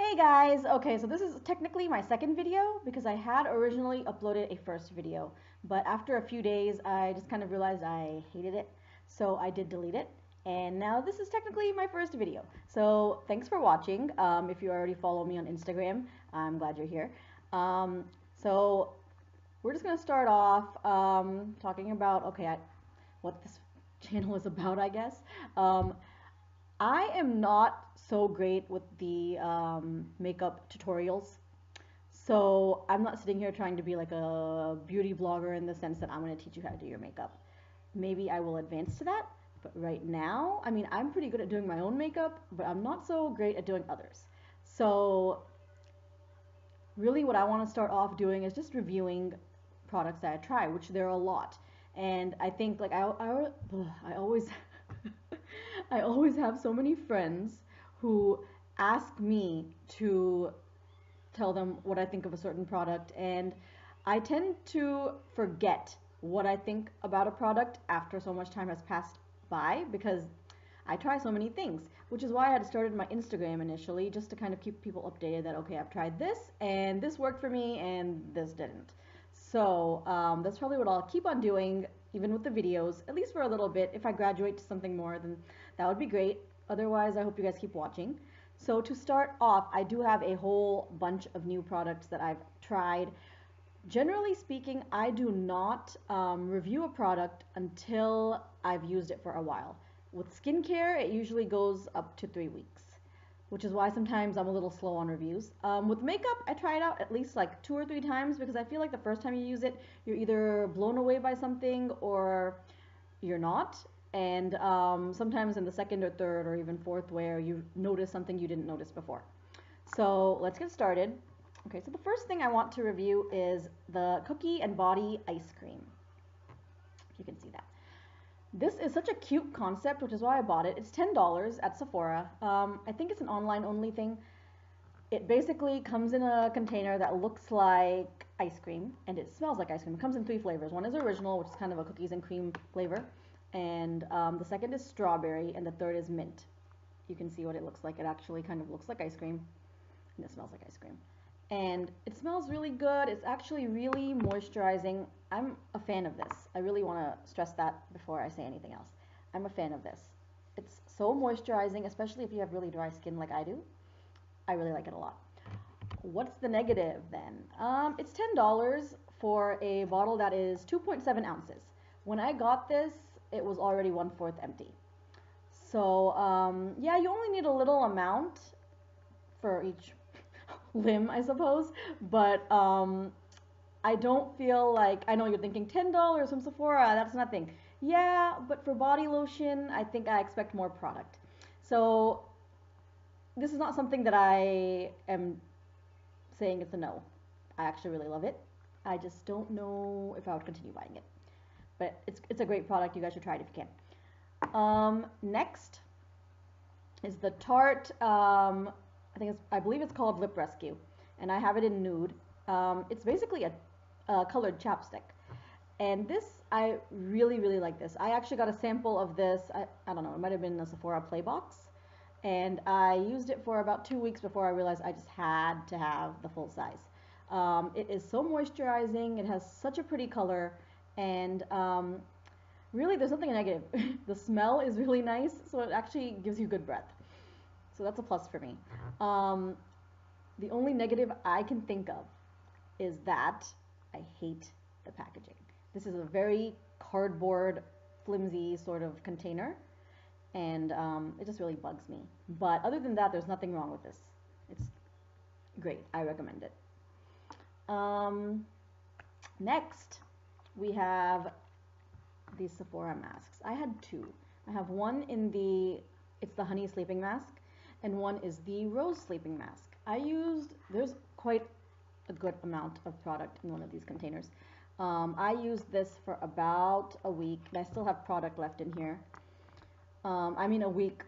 Hey guys! Okay, so this is technically my second video because I had originally uploaded a first video, but after a few days I just kind of realized I hated it, so I did delete it, and now this is technically my first video. So thanks for watching. If you already follow me on Instagram, I'm glad you're here. So we're just gonna start off talking about what this channel is about, I guess. Um, I am not so great with the makeup tutorials. So I'm not sitting here trying to be like a beauty blogger in the sense that I'm going to teach you how to do your makeup. Maybe I will advance to that, but right now, I mean, I'm pretty good at doing my own makeup, but I'm not so great at doing others. So really what I want to start off doing is just reviewing products that I try, which there are a lot. And I think like I always I always have so many friends who ask me to tell them what I think of a certain product, and I tend to forget what I think about a product after so much time has passed by because I try so many things, which is why I had started my Instagram initially, just to kind of keep people updated that, okay, I've tried this and this worked for me and this didn't. So that's probably what I'll keep on doing, even with the videos, at least for a little bit. If I graduate to something more, then that would be great. Otherwise, I hope you guys keep watching. So to start off, I do have a whole bunch of new products that I've tried. Generally speaking, I do not review a product until I've used it for a while. With skincare, it usually goes up to 3 weeks, which is why sometimes I'm a little slow on reviews. With makeup, I try it out at least like 2 or 3 times because I feel like the first time you use it, you're either blown away by something or you're not. And sometimes in the second or third or even fourth wear, you notice something you didn't notice before. So let's get started. Okay, so the first thing I want to review is the Cookie and Body Ice Cream. You can see that. This is such a cute concept, which is why I bought it. It's $10 at Sephora. I think it's an online only thing. It basically comes in a container that looks like ice cream, and it smells like ice cream. It comes in 3 flavors. One is original, which is kind of a cookies and cream flavor, and the second is strawberry, and the third is mint. You can see what it looks like. It actually kind of looks like ice cream, and it smells like ice cream. And it smells really good. It's actually really moisturizing. I'm a fan of this. I really want to stress that before I say anything else. I'm a fan of this. It's so moisturizing, especially if you have really dry skin like I do. I really like it a lot. What's the negative then? It's $10 for a bottle that is 2.7 ounces. When I got this, it was already 1/4 empty. So yeah, you only need a little amount for each limb, I suppose. But I don't feel like, I know you're thinking $10 from Sephora, that's nothing. Yeah, but for body lotion, I think I expect more product. So this is not something that I am saying it's a no. I actually really love it. I just don't know if I would continue buying it. But it's a great product. You guys should try it if you can. Next is the Tarte. I believe it's called Lip Rescue, and I have it in nude. It's basically a colored chapstick, and this I really like this. I actually got a sample of this. I don't know. It might have been a Sephora Play box, and I used it for about 2 weeks before I realized I just had to have the full size. It is so moisturizing. It has such a pretty color, and really there's nothing negative. The smell is really nice, so it actually gives you good breath. So that's a plus for me. The only negative I can think of is that I hate the packaging. This is a very cardboard, flimsy sort of container, and it just really bugs me. But other than that, there's nothing wrong with this. It's great. I recommend it. Next, we have these Sephora masks. I had two. I have one in it's the honey sleeping mask, and one is the rose sleeping mask. There's quite a good amount of product in one of these containers. I used this for about a week, and I still have product left in here. I mean a week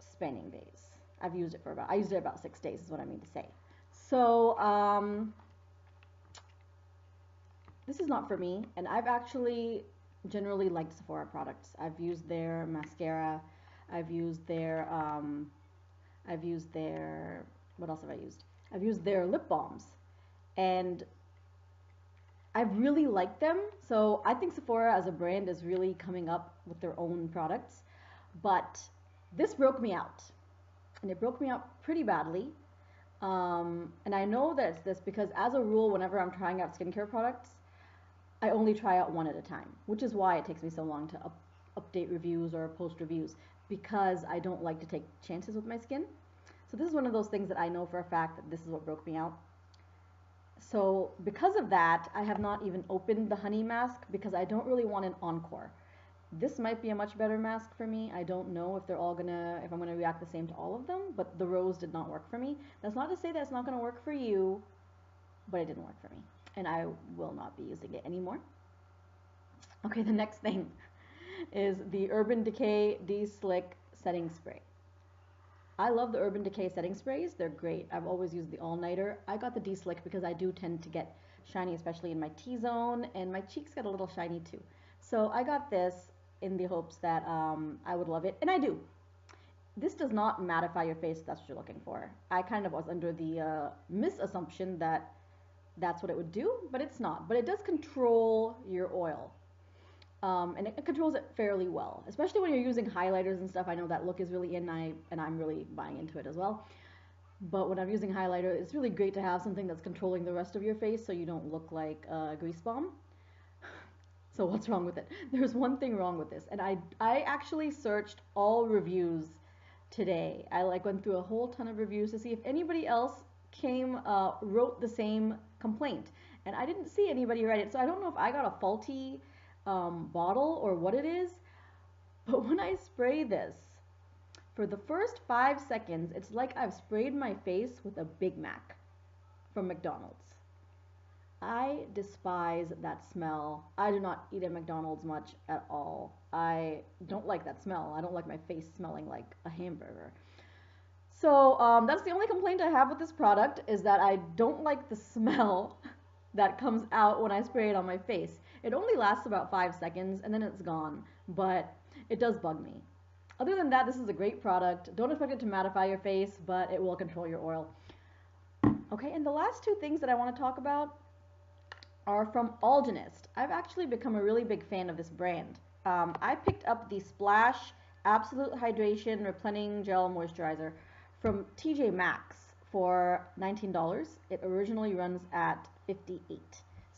spanning days. I used it about 6 days is what I mean to say. So, this is not for me, and I've actually generally liked Sephora products. I've used their mascara, I've used their what else have I used? I've used their lip balms, and I really like them. So I think Sephora as a brand is really coming up with their own products. But this broke me out, and it broke me out pretty badly. And I know that it's this because, as a rule, whenever I'm trying out skincare products, I only try out one at a time, which is why it takes me so long to update reviews or post reviews, because I don't like to take chances with my skin. So this is one of those things that I know for a fact that this is what broke me out. So because of that, I have not even opened the honey mask because I don't really want an encore. This might be a much better mask for me. I don't know if if I'm gonna react the same to all of them, but the rose did not work for me. That's not to say that it's not gonna work for you, but it didn't work for me, and I will not be using it anymore. Okay, the next thing is the Urban Decay De-Slick Setting Spray. I love the Urban Decay setting sprays. They're great. I've always used the all-nighter. I got the De-Slick because I do tend to get shiny, especially in my T-zone, and my cheeks get a little shiny too. So I got this in the hopes that I would love it, and I do. This does not mattify your face if that's what you're looking for. I kind of was under the misassumption that that's what it would do, but it's not. But it does control your oil. And it controls it fairly well, especially when you're using highlighters and stuff. I know that look is really in, and I'm really buying into it as well. But when I'm using highlighter, it's really great to have something that's controlling the rest of your face so you don't look like a grease bomb. So what's wrong with it? There's one thing wrong with this, and I actually searched all reviews today. I went through a whole ton of reviews to see if anybody else wrote the same complaint, and I didn't see anybody write it. So I don't know if I got a faulty bottle or what it is, but when I spray this, for the first 5 seconds, it's like I've sprayed my face with a Big Mac from McDonald's. I despise that smell. I do not eat at McDonald's much at all. I don't like that smell. I don't like my face smelling like a hamburger. So that's the only complaint I have with this product, is that I don't like the smell that comes out when I spray it on my face. It only lasts about 5 seconds and then it's gone, but it does bug me. Other than that, this is a great product. Don't expect it to mattify your face, but it will control your oil. Okay, and the last two things that I want to talk about are from Algenist. I've actually become a really big fan of this brand. I picked up the Splash Absolute Hydration Replenishing Gel Moisturizer from TJ Maxx for $19. It originally runs at $58.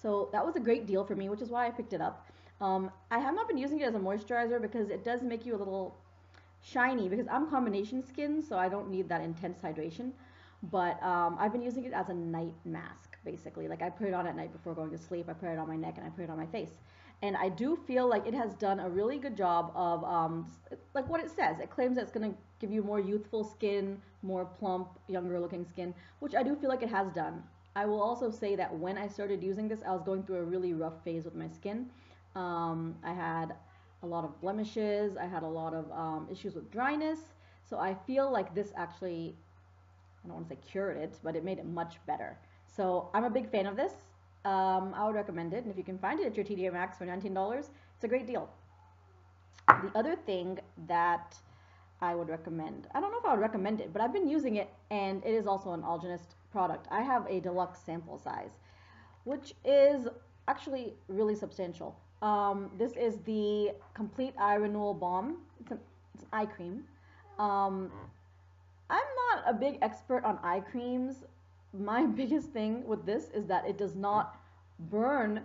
So that was a great deal for me, which is why I picked it up. I have not been using it as a moisturizer because it does make you a little shiny, because I'm combination skin, so I don't need that intense hydration. But I've been using it as a night mask, basically. Like, I put it on at night before going to sleep. I put it on my neck and I put it on my face. And I do feel like it has done a really good job of, like what it says. It claims that it's going to give you more youthful skin, more plump, younger looking skin, which I do feel like it has done. I will also say that when I started using this, I was going through a really rough phase with my skin. I had a lot of blemishes. I had a lot of issues with dryness. So I feel like this actually, I don't want to say cured it, but it made it much better. So I'm a big fan of this. I would recommend it. And if you can find it at your TJ Maxx for $19, it's a great deal. The other thing that I would recommend, I don't know if I would recommend it, but I've been using it, and it is also an Algenist product. I have a deluxe sample size, which is actually really substantial. This is the Complete Eye Renewal Balm. It's an eye cream. I'm not a big expert on eye creams. My biggest thing with this is that it does not burn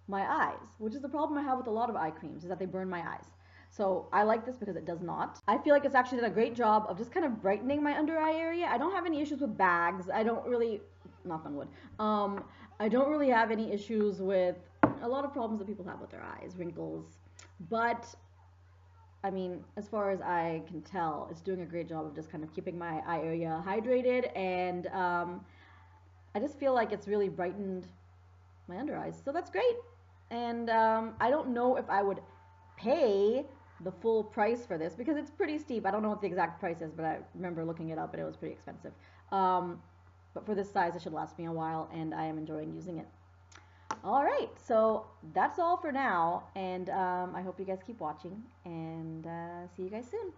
my eyes, which is the problem I have with a lot of eye creams, is that they burn my eyes. So I like this because it does not. I feel like it's actually done a great job of just kind of brightening my under eye area. I don't have any issues with bags. I don't really, knock on wood, I don't really have any issues with a lot of problems that people have with their eyes, wrinkles. But I mean, as far as I can tell, it's doing a great job of just kind of keeping my eye area hydrated, and I just feel like it's really brightened my under eyes. So that's great. And I don't know if I would pay the full price for this because it's pretty steep. I don't know what the exact price is, but I remember looking it up and it was pretty expensive. But for this size, it should last me a while, and I am enjoying using it. All right, so that's all for now, and I hope you guys keep watching, and see you guys soon.